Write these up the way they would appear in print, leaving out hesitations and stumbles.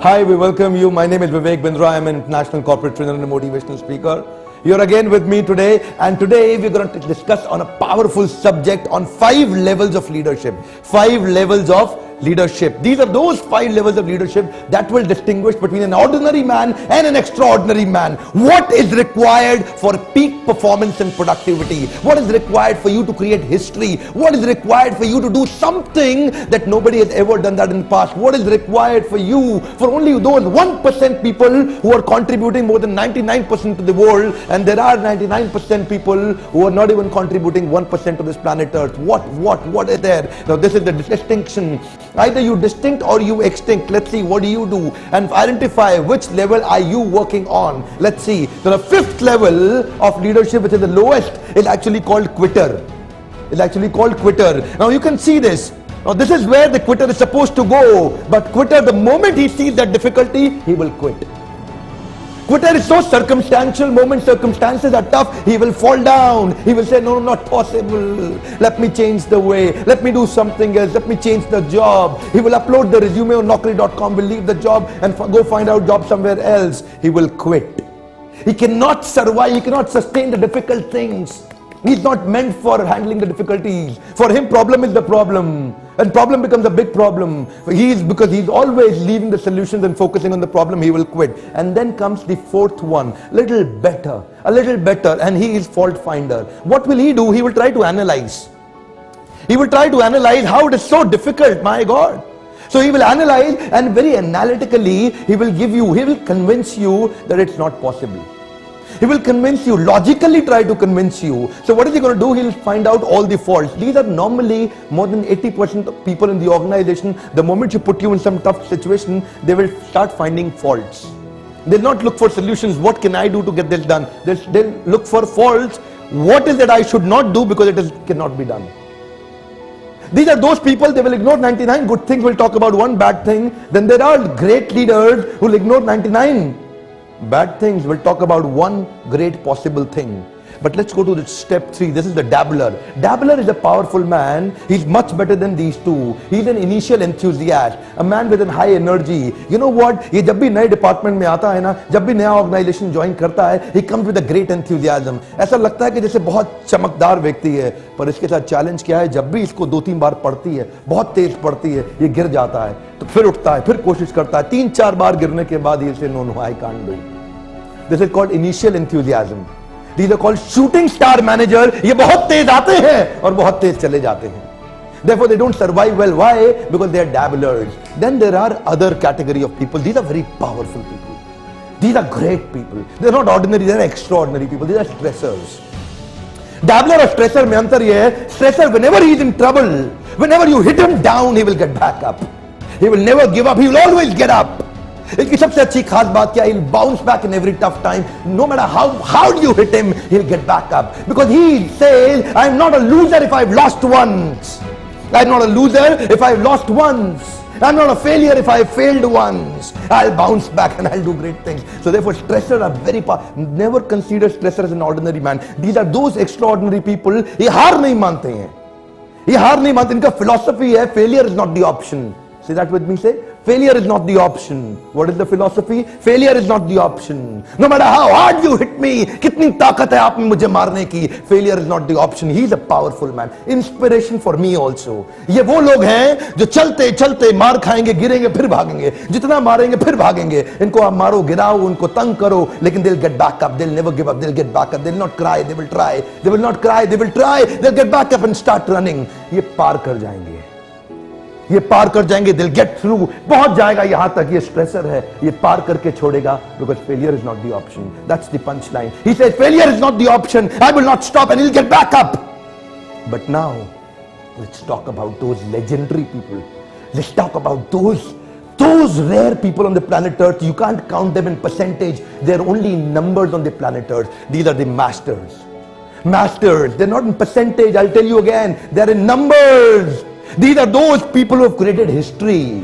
Hi, we welcome you. My name is Vivek Bindra. I'm an international corporate trainer and a motivational speaker. You're again with me today, and today we're going to discuss on a powerful subject on 5 levels of leadership. 5 levels of leadership. These are those 5 levels of leadership that will distinguish between an ordinary man and an extraordinary man. What is required for peak performance and productivity? What is required for you to create history? What is required for you to do something that nobody has ever done that in the past? What is required for you, for only those 1% people who are contributing more than 99% to the world, and there are 99% people who are not even contributing 1% to this planet Earth. What is there? Now this is the distinction. Either you distinct or you extinct. Let's see, what do you do? And identify which level are you working on. Let's see. So the 5th level of leadership, which is the lowest, is actually called quitter. It's actually called quitter. Now you can see this. Now this is where the quitter is supposed to go. But quitter, the moment he sees that difficulty, he will quit. Quitter is so circumstantial. Moment circumstances are tough, he will fall down. He will say, no, not possible. Let me change the way. Let me do something else. Let me change the job. He will upload the resume on Naukri.com, will leave the job and go find out job somewhere else. He will quit. He cannot survive. He cannot sustain the difficult things. He's not meant for handling the difficulties. For him, problem is the problem. And problem becomes a big problem. Because he's always leaving the solutions and focusing on the problem, he will quit. And then comes the 4th one, a little better, and he is fault finder. What will he do? He will try to analyze. He will try to analyze how it is so difficult, my God. So he will analyze, and very analytically, he will convince you that it's not possible. He will convince you, logically try to convince you. So what is he going to do? He'll find out all the faults. These are normally more than 80% of people in the organization. The moment you put you in some tough situation, they will start finding faults. They'll not look for solutions. What can I do to get this done? They'll look for faults. What is that I should not do because it cannot be done? These are those people, they will ignore 99 good things, will talk about one bad thing. Then there are great leaders who will ignore 99 bad things, will talk about one great possible thing. But let's go to the step 3. This is the dabbler. Dabbler is a powerful man. He's much better than these two. He's an initial enthusiast, a man with a high energy. You know what? ये जब भी नए department में आता है ना, जब भी नया ऑर्गेनाइजेशन ज्वाइन करता है, he comes with a great enthusiasm. ऐसा लगता है कि जैसे बहुत चमकदार व्यक्ति है, पर इसके साथ चैलेंज क्या है? जब भी इसको 2-3 बार पढ़ती है, बहुत तेज पढ़ती है, ये गिर जाता है, तो फिर उठता है, फिर कोशिश करता है, 3-4 बार गिरने के बाद ये से no, I can't do. This is called initial enthusiasm. These are called shooting star manager. ये बहुत तेज आते हैं और बहुत तेज चले जाते हैं. Therefore, they don't survive well. Why? Because they are dabblers. Then there are other category of people. These are very powerful people. These are great people. They are not ordinary. They are extraordinary people. These are stressors. Dabbler और stressor में अंतर ये है. Stressor, whenever he is in trouble, whenever you hit him down, he will get back up. He will never give up. He will always get up. इसकी सबसे अच्छी खास बात क्या है? He'll bounce back in every tough time. No matter how you hit him, he'll get back up. Because he says, I'm not a loser if I've lost once. I'm not a loser if I've lost once. I'm not a failure if I've failed once. I'll bounce back and I'll do great things. So therefore, stressors are very powerful. Never consider stressor as an ordinary man. These are those extraordinary people. ये हार नहीं मानते हैं. ये हार नहीं मानते. इनका philosophy है, failure is not the option. Say that with me, say, failure is not the option. What is the philosophy? Failure is not the option. No matter how hard you hit me, कितनी ताकत है आप में मुझे मारने की, failure is not the option. He is a powerful man. Inspiration for me also. ये वो लोग हैं जो चलते चलते मार खाएंगे, गिरेंगे, फिर भागेंगे. जितना मारेंगे, फिर भागेंगे. इनको आप मारो, गिराओ, उनको तंग करो, लेकिन they'll get back up. They'll never give up. They'll get back up. They'll not cry. They will try. They will not cry. They will try. They'll get back up and start running. ये पार कर जाएंगे. ये पार कर जाएंगे. They'll get through. पहुंच जाएगा यहां तक. ये स्ट्रेसर है, ये पार करके छोड़ेगा. Because failure is not the option. That's the punchline. He says failure is not the option. I will not stop, and he'll get back up. But now let's talk about those legendary people. Let's talk about those rare people on the planet Earth. You can't count them in percentage. They're only in numbers on the planet Earth. These are the masters. They're not in percentage. I'll tell you again. They're in numbers. These are those people who have created history.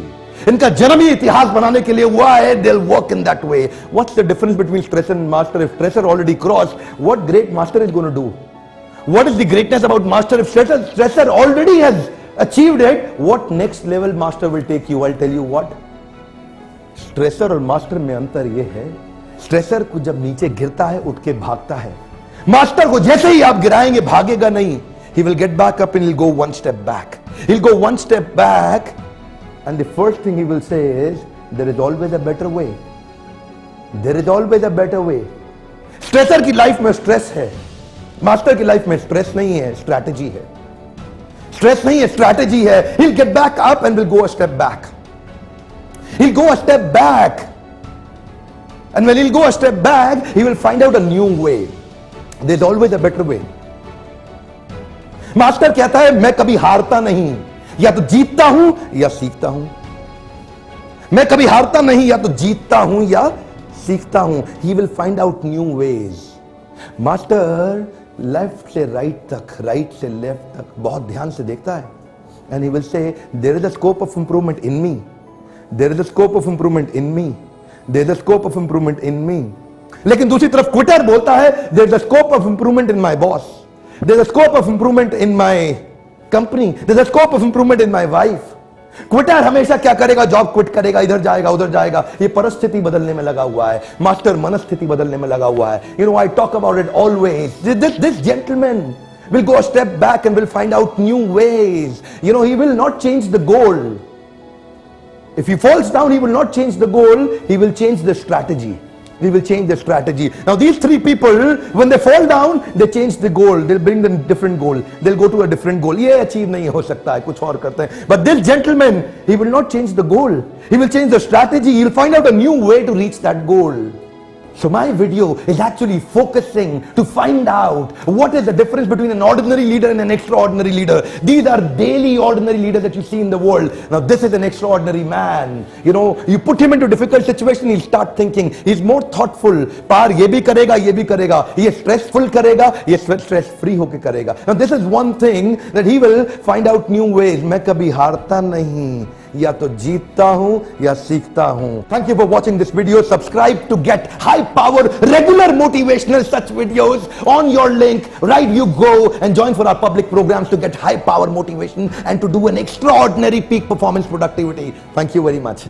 इनका जन्म ही इतिहास बनाने के लिए हुआ है. They'll work in that way. What's the difference between stressor and master? If stressor already crossed, what great master is going to do? What is the greatness about master? If stressor already has achieved it, what next level master will take you? I'll tell you what. Stressor और master में अंतर यह है, stressor को जब नीचे गिरता है उठ के भागता है, मास्टर को जैसे ही आप गिराएंगे भागेगा नहीं. He will get back up and he'll go one step back. He'll go one step back and the first thing he will say is, there is always a better way. There is always a better way. Stressor की life में stress है, master की life में stress नहीं है, strategy है. Stress नहीं है, स्ट्रैटेजी है. He'll get back up and will go a step back. He'll go a step back. And when he'll go a step back, he will find out a new way. There's always a better way. Master कहता है मैं कभी हारता नहीं, या तो जीतता हूं या सीखता हूं. मैं कभी हारता नहीं, या तो जीतता हूं या सीखता हूं. He will find out new ways. Master left से राइट तक, राइट से लेफ्ट तक बहुत ध्यान से देखता है. And he will say, there is a scope of improvement in me. There is a scope of improvement in me. There is a scope of improvement in me. लेकिन दूसरी तरफ क्विटर बोलता है, there is a scope of improvement in my boss. There's a scope of improvement in my company. There's a scope of improvement in my wife. Quetta हमेशा क्या करेगा? Job quit करेगा, इधर जाएगा उधर जाएगा. ये परिस्थिति बदलने में लगा हुआ है. मास्टर मनस्थिति बदलने में लगा हुआ है. You know, I talk about it always. This gentleman will go a step back and will find out new ways. You know, he will not change the goal. If he falls down, he will not change the goal. He will change the strategy. He will change the strategy. Now these three people, when they fall down, they change the goal. They'll bring the different goal. They'll go to a different goal. ये achieve नहीं हो सकता है, कुछ और करते हैं. But this gentleman, he will not change the goal. He will change the strategy. He'll find out a new way to reach that goal. So my video is actually focusing to find out what is the difference between an ordinary leader and an extraordinary leader. These are daily ordinary leaders that you see in the world. Now this is an extraordinary man. You know, you put him into difficult situation, he'll start thinking. He's more thoughtful. पार ये भी करेगा, ये भी करेगा. ये stressful करेगा, ये stress free होके करेगा. Now this is one thing that he will find out new ways. मैं कभी हारता नहीं, या तो जीतता हूं या सीखता हूं. Thank you for watching this video. Subscribe to get high power regular motivational such videos on your link. Right you go and join for our public programs to get high power motivation and to do an extraordinary peak performance productivity. Thank you very much.